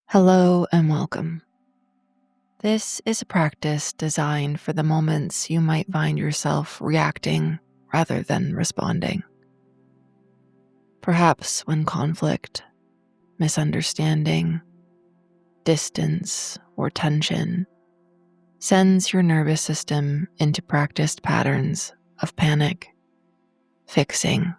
Hello and welcome. This is a practice designed for the moments you might find yourself reacting rather than responding. Perhaps when conflict, misunderstanding, distance, or tension sends your nervous system into practiced patterns of panic, fixing,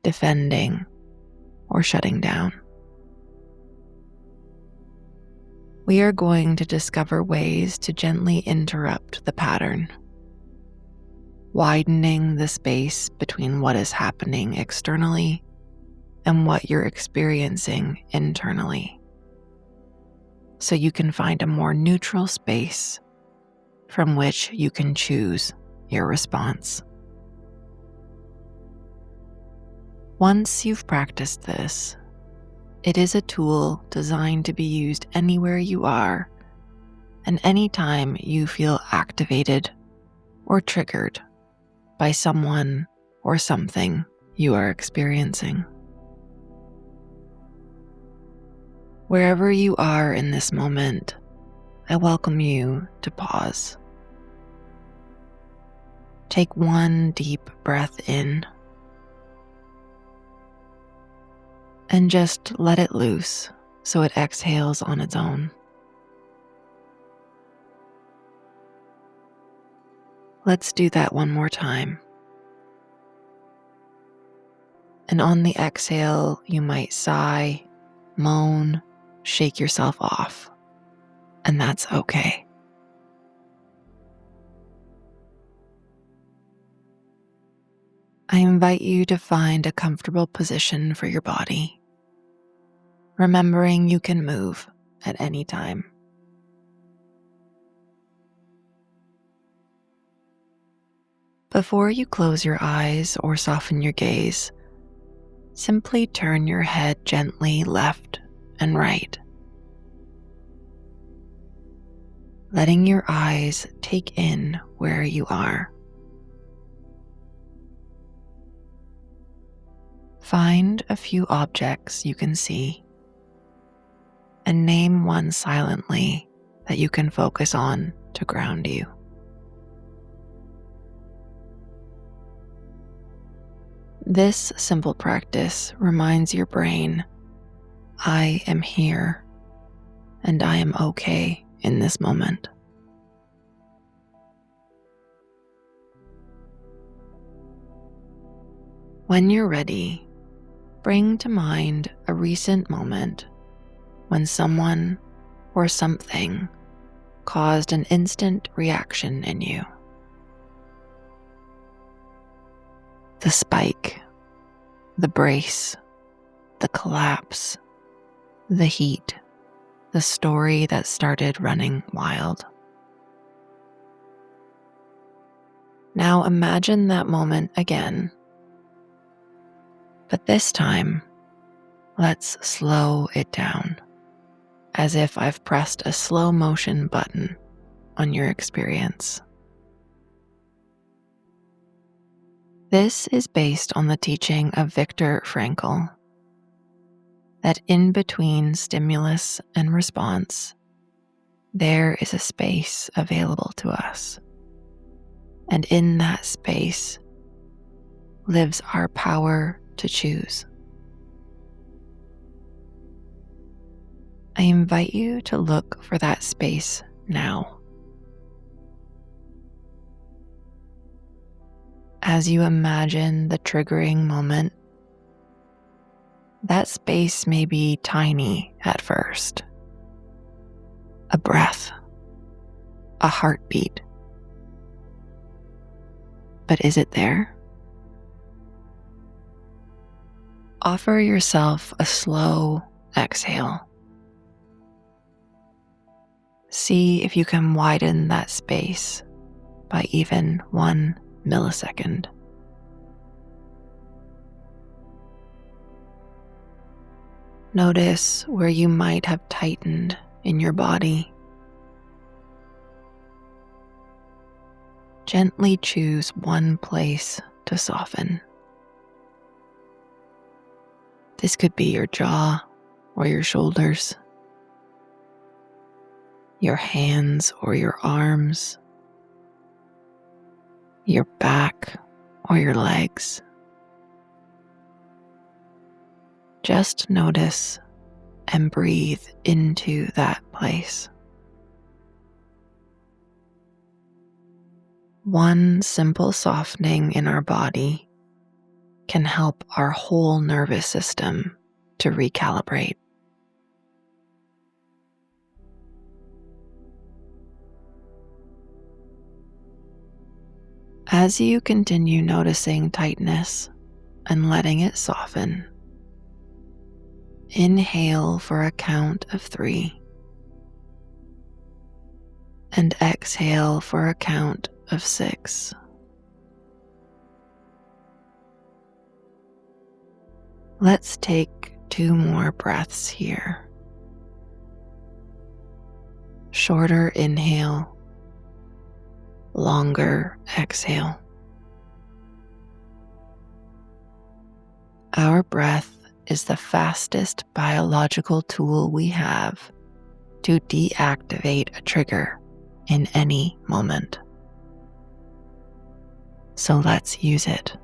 defending, or shutting down. We are going to discover ways to gently interrupt the pattern, widening the space between what is happening externally and what you're experiencing internally, so you can find a more neutral space from which you can choose your response. Once you've practiced this, it is a tool designed to be used anywhere you are and anytime you feel activated or triggered by someone or something you are experiencing. Wherever you are in this moment, I welcome you to pause. Take one deep breath in and just let it loose so it exhales on its own. Let's do that one more time. And on the exhale, you might sigh, moan, shake yourself off, and that's okay. I invite you to find a comfortable position for your body, remembering you can move at any time. Before you close your eyes or soften your gaze, simply turn your head gently left and right, letting your eyes take in where you are. Find a few objects you can see and name one silently that you can focus on to ground you. This simple practice reminds your brain, I am here and I am okay in this moment. When you're ready, bring to mind a recent moment when someone or something caused an instant reaction in you. The spike, the brace, the collapse, the heat, the story that started running wild. Now imagine that moment again, but this time, let's slow it down, as if I've pressed a slow motion button on your experience. This is based on the teaching of Viktor Frankl, that in between stimulus and response, there is a space available to us. And in that space lives our power to choose. I invite you to look for that space now. As you imagine the triggering moment, that space may be tiny at first. A breath, a heartbeat. But is it there? Offer yourself a slow exhale. See if you can widen that space by even 1 millisecond. Notice where you might have tightened in your body. Gently choose one place to soften. This could be your jaw or your shoulders. your hands or your arms, your back or your legs. Just notice and breathe into that place. One simple softening in our body can help our whole nervous system to recalibrate. As you continue noticing tightness and letting it soften, inhale for a count of 3 and exhale for a count of 6. Let's take 2 more breaths here. Shorter inhale, longer exhale. Our breath is the fastest biological tool we have to deactivate a trigger in any moment. So let's use it.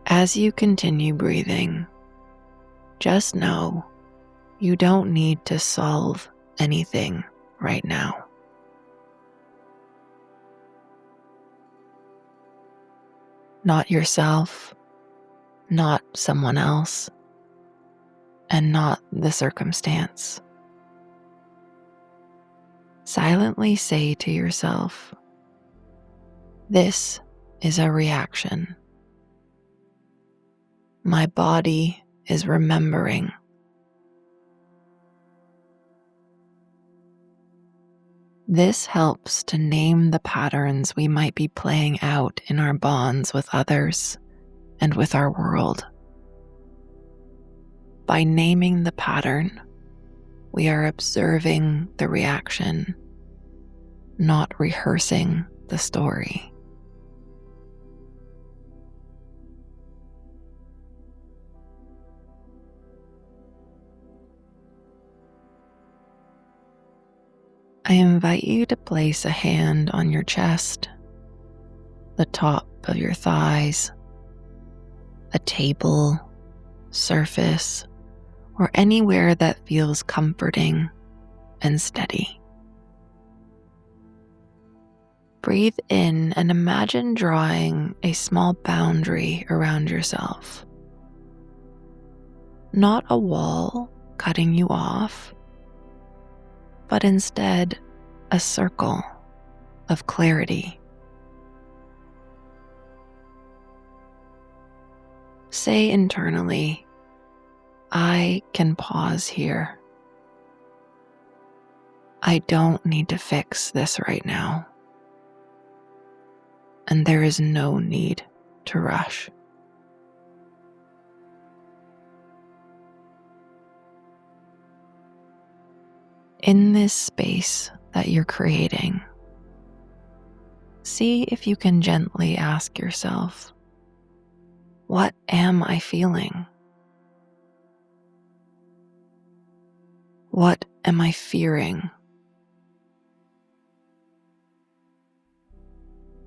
As you continue breathing, just know you don't need to solve anything right now. Not yourself, not someone else, and not the circumstance. Silently say to yourself, "This is a reaction. My body is remembering." This helps to name the patterns we might be playing out in our bonds with others and with our world. By naming the pattern, we are observing the reaction, not rehearsing the story. I invite you to place a hand on your chest, the top of your thighs, a table, surface, or anywhere that feels comforting and steady. Breathe in and imagine drawing a small boundary around yourself. Not a wall cutting you off, but instead a circle of clarity. Say internally, "I can pause here. I don't need to fix this right now. And there is no need to rush." In this space that you're creating, see if you can gently ask yourself, "What am I feeling? What am I fearing?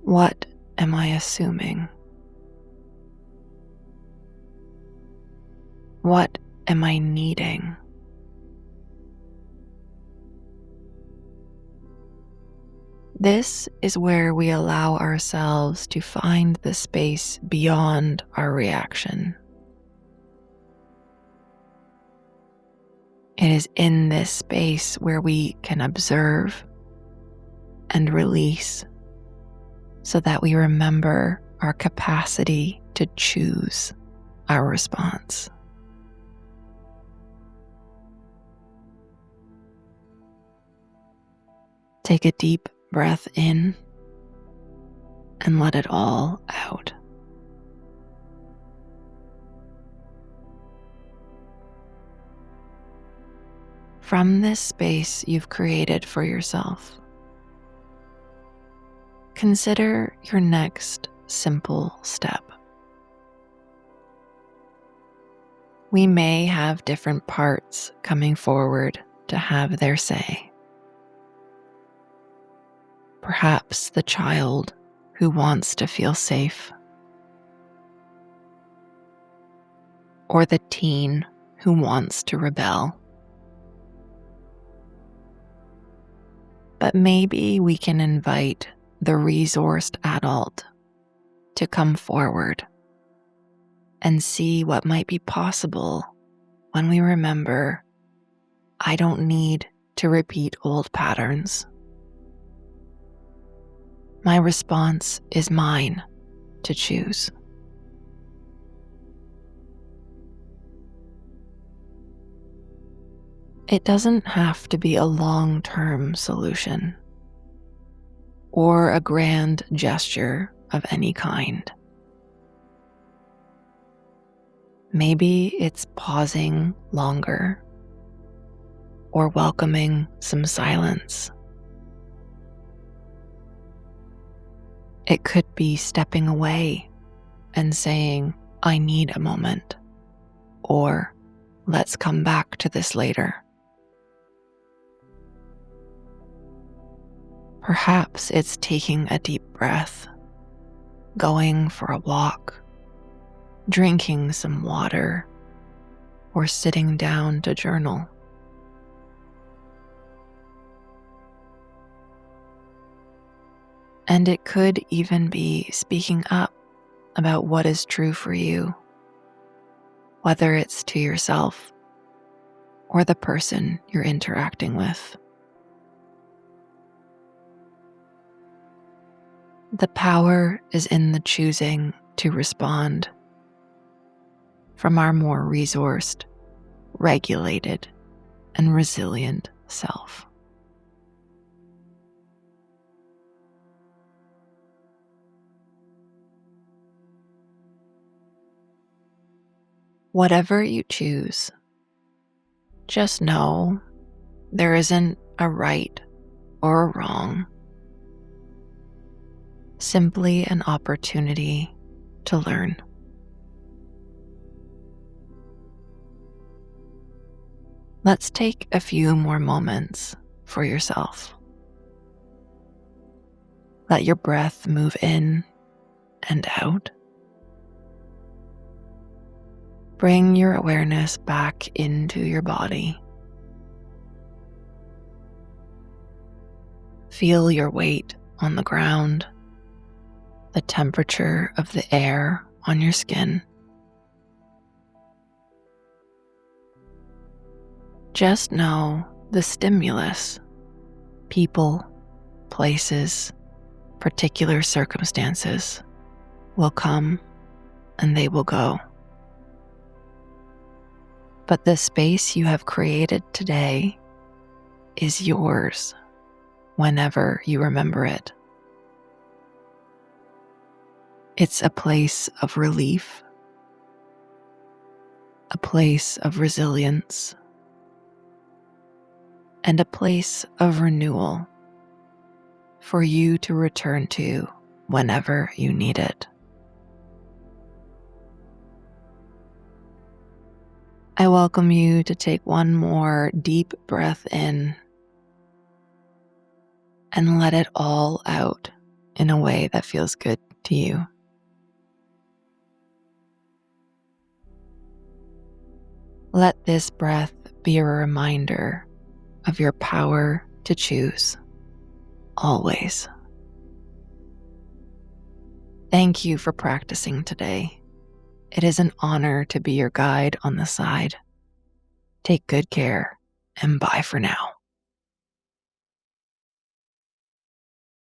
What am I assuming? What am I needing?" This is where we allow ourselves to find the space beyond our reaction. It is in this space where we can observe and release so that we remember our capacity to choose our response. Take a deep breath in and let it all out. From this space you've created for yourself, consider your next simple step. We may have different parts coming forward to have their say. Perhaps the child who wants to feel safe, or the teen who wants to rebel. But maybe we can invite the resourced adult to come forward and see what might be possible when we remember, I don't need to repeat old patterns. My response is mine to choose. It doesn't have to be a long-term solution or a grand gesture of any kind. Maybe it's pausing longer or welcoming some silence. It could be stepping away and saying, I need a moment, or let's come back to this later. Perhaps it's taking a deep breath, going for a walk, drinking some water, or sitting down to journal. And it could even be speaking up about what is true for you, whether it's to yourself or the person you're interacting with. The power is in the choosing to respond from our more resourced, regulated, and resilient self. Whatever you choose, just know there isn't a right or a wrong, simply an opportunity to learn. Let's take a few more moments for yourself. Let your breath move in and out. Bring your awareness back into your body. Feel your weight on the ground, the temperature of the air on your skin. Just know the stimulus, people, places, particular circumstances will come and they will go. But the space you have created today is yours whenever you remember it. It's a place of relief, a place of resilience, and a place of renewal for you to return to whenever you need it. I welcome you to take one more deep breath in and let it all out in a way that feels good to you. Let this breath be a reminder of your power to choose, always. Thank you for practicing today. It is an honor to be your guide on the side. Take good care, and bye for now.